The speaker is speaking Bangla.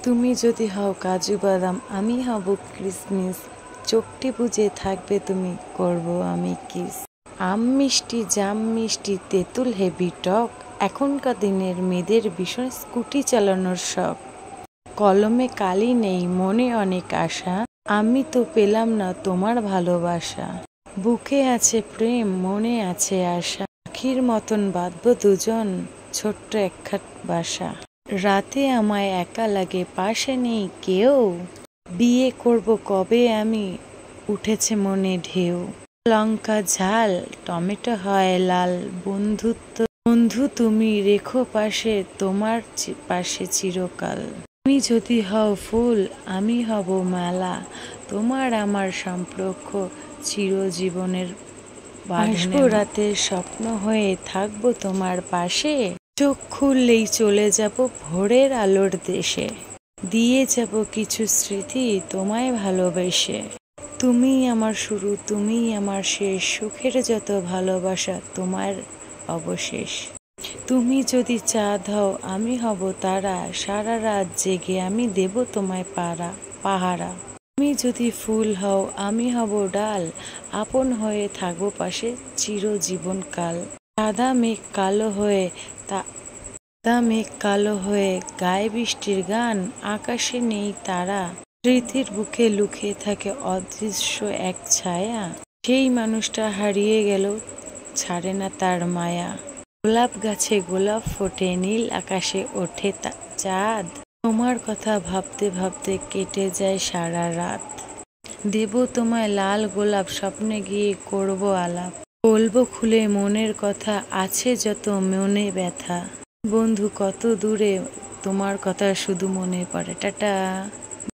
তুমি যদি হও কাজু বাদাম, আমি হব কিসমিস। চোখটি বুজে থাকবে তুমি, করব আমি কিস। আম মিষ্টি, জাম মিষ্টি, তেঁতুল হেভি টক। এখনকার দিনের মেয়েদের ভীষণ স্কুটি চালানোর শখ। কলমে কালি নেই, মনে অনেক আশা। আমি তো পেলাম না তোমার ভালোবাসা। বুকে আছে প্রেম, মনে আছে আশা। পাখির মতন বাঁধব দুজন, ছোট্ট একখাট বাসা। রাতে আমায় একা লাগে, পাশে নেই কেউ। বিয়ে করব কবে আমি, উঠেছে মনে ঢেউ। লঙ্কা ঝাল, টমেটো হয় লাল। বন্ধু তুমি রেখো পাশে, তোমার পাশে চিরকাল। তুমি যদি হও ফুল, আমি হব মালা। তোমার আমার সম্পর্ক চিরজীবনের আসবো রাতের স্বপ্ন হয়ে, থাকবো তোমার পাশে। চোখ খুললেই চলে যাব ভোরের আলোর দেশে। দিয়ে যাব কিছু স্মৃতি তোমায় ভালোবেসে। তুমিই আমার শুরু, তুমিই আমার শেষ। সুখের যত ভালোবাসা তোমার অবশেষ। তুমি যদি চাঁদ হও, আমি হব তারা। সারা রাত জেগে আমি দেব তোমায় পাহারা। তুমি যদি ফুল হও, আমি হব ডাল। আপন হয়ে থাকবো পাশে চিরজীবনকাল। সাদা মেঘ কালো হয়ে গায়ে বৃষ্টির গান। আকাশে নেই তারা, স্মৃতির বুকে লুকিয়ে থাকে অদৃশ্য এক ছায়া। সেই মানুষটা হারিয়ে গেল, ছাড়ে না তার মায়া। গোলাপ গাছে গোলাপ ফোটে, নীল আকাশে ওঠে চাঁদ। তোমার কথা ভাবতে ভাবতে কেটে যায় সারা রাত। দেব তোমায় লাল গোলাপ, স্বপ্নে গিয়ে করব আলাপ। বলবো খুলে মনের কথা, আছে যত মনে ব্যথা। বন্ধু কত দূরে, তোমার কথা শুধু মনে পড়ে। টাটা।